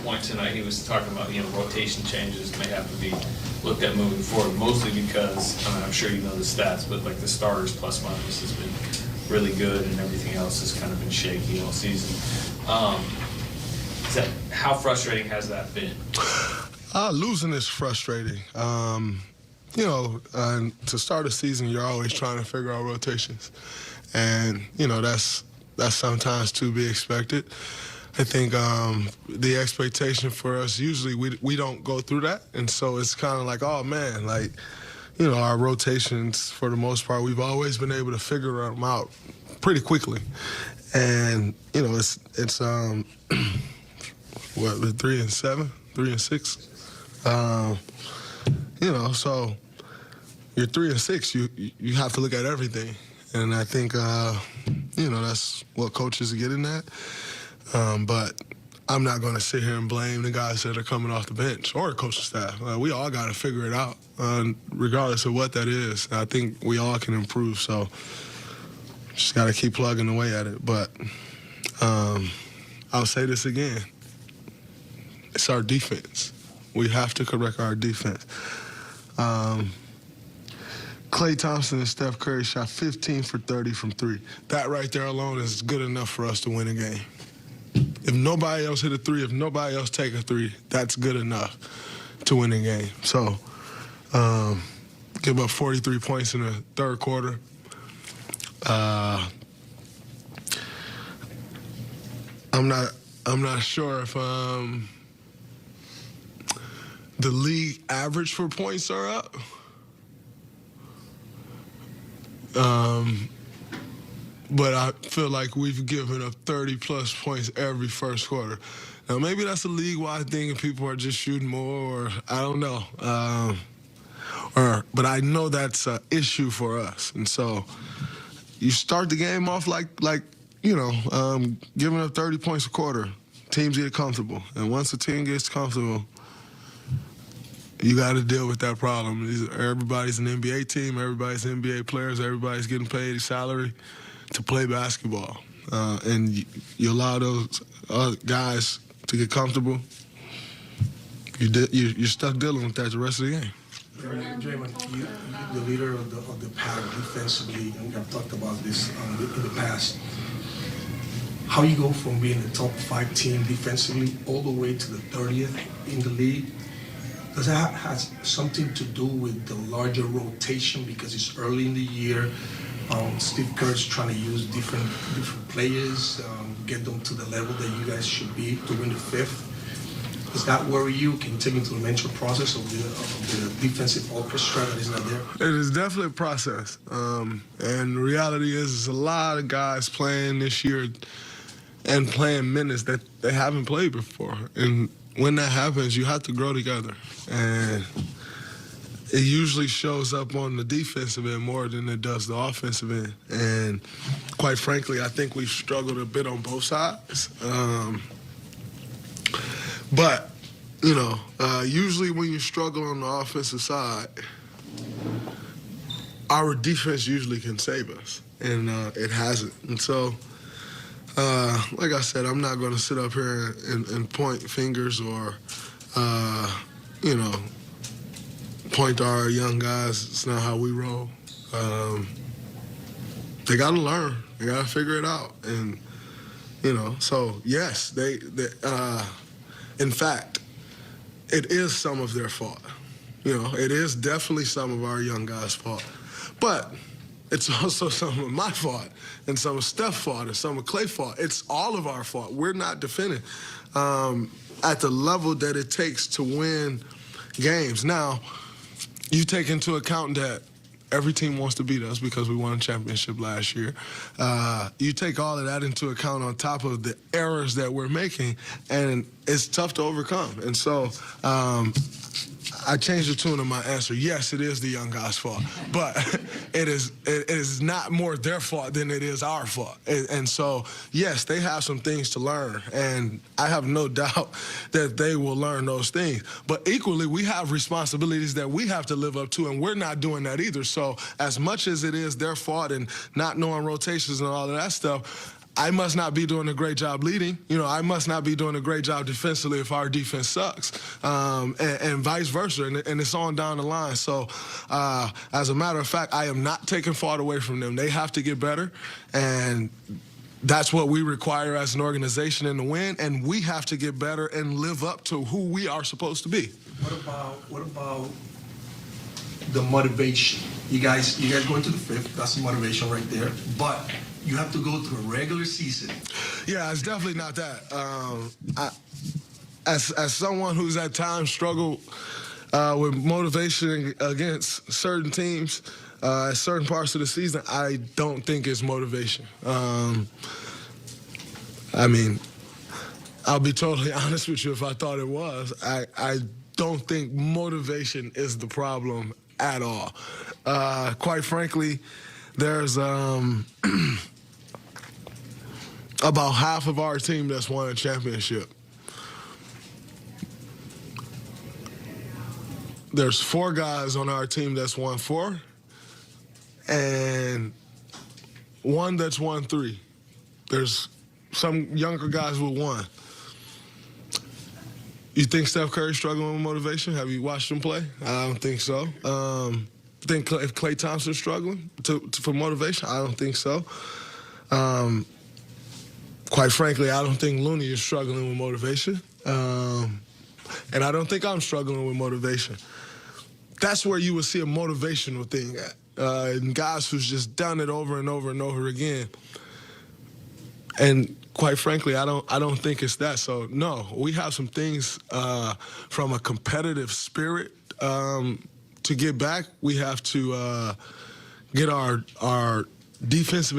point tonight, he was talking about, rotation changes may have to be looked at moving forward, mostly because, I'm sure you know the stats, but like the starters plus minus has been really good and everything else has kind of been shaky all season. How frustrating has that been? Losing is frustrating. To start a season, you're always trying to figure out rotations. And, that's sometimes to be expected. I think the expectation for us, usually we don't go through that. And so it's kind of like, oh, man, our rotations, for the most part, we've always been able to figure them out pretty quickly. And, it's 3 and 7, 3 and 6. So you're 3 and 6, you have to look at everything. And I think, that's what coaches are getting at. But I'm not going to sit here and blame the guys that are coming off the bench or the coaching staff. We all got to figure it out, regardless of what that is. I think we all can improve, so just got to keep plugging away at it. But I'll say this again. It's our defense. We have to correct our defense. Klay Thompson and Steph Curry shot 15 for 30 from 3. That right there alone is good enough for us to win a game. If nobody else hit a 3, if nobody else take a 3, that's good enough to win a game. So, give up 43 points in the third quarter. I'm not sure if the league average for points are up. But I feel like we've given up 30-plus points every first quarter. Now, maybe that's a league-wide thing and people are just shooting more, or I don't know. But I know that's an issue for us. And so you start the game off giving up 30 points a quarter. Teams get comfortable. And once a team gets comfortable, you got to deal with that problem. Everybody's an NBA team. Everybody's NBA players. Everybody's getting paid a salary to play basketball. And you allow those guys to get comfortable, you're stuck dealing with that the rest of the game. Draymond, you're the leader of the pack defensively, and we have talked about this in the past. How you go from being the top 5 team defensively all the way to the 30th in the league? Does that have something to do with the larger rotation because it's early in the year? Steve Kerr's trying to use different players, get them to the level that you guys should be to win the 5th. Does that worry you? Can you take me through the mental process of the defensive orchestra that is not there? It is definitely a process. And the reality is there's a lot of guys playing this year and playing minutes that they haven't played before. And when that happens, you have to grow together. And it usually shows up on the defensive end more than it does the offensive end. And quite frankly, I think we've struggled a bit on both sides. But, usually when you struggle on the offensive side, our defense usually can save us. And it hasn't. And so, like I said, I'm not going to sit up here and point fingers or, point to our young guys. It's not how we roll. They got to learn. They got to figure it out. And, so, yes, they in fact, it is some of their fault. It is definitely some of our young guys' fault. But it's also some of my fault and some of Steph's fault and some of Klay's fault. It's all of our fault. We're not defending at the level that it takes to win games. Now, you take into account that every team wants to beat us because we won a championship last year. You take all of that into account on top of the errors that we're making, and it's tough to overcome. And so I changed the tune of my answer. Yes, it is the young guys' fault, but it is not more their fault than it is our fault. And so, yes, they have some things to learn, and I have no doubt that they will learn those things. But equally, we have responsibilities that we have to live up to, and we're not doing that either. So as much as it is their fault and not knowing rotations and all of that stuff, I must not be doing a great job leading. I must not be doing a great job defensively if our defense sucks, and vice versa, and it's on down the line. So, as a matter of fact, I am not taking fault away from them. They have to get better, and that's what we require as an organization in the win, and we have to get better and live up to who we are supposed to be. What about the motivation? You guys going to the fifth. That's the motivation right there. But you have to go through a regular season. Yeah, it's definitely not that. As someone who's at times struggled with motivation against certain teams at certain parts of the season, I don't think it's motivation. I mean, I'll be totally honest with you if I thought it was. I don't think motivation is the problem at all. Quite frankly, there's about half of our team that's won a championship. There's 4 guys on our team that's won 4, and 1 that's won 3. There's some younger guys with 1. You think Steph Curry's struggling with motivation? Have you watched him play? I don't think so. Think if Klay Thompson's struggling for motivation? I don't think so. Quite frankly, I don't think Looney is struggling with motivation. And I don't think I'm struggling with motivation. That's where you would see a motivational thing at. And guys who's just done it over and over and over again. And quite frankly, I don't think it's that. So no, we have some things from a competitive spirit to get back. We have to get our defensive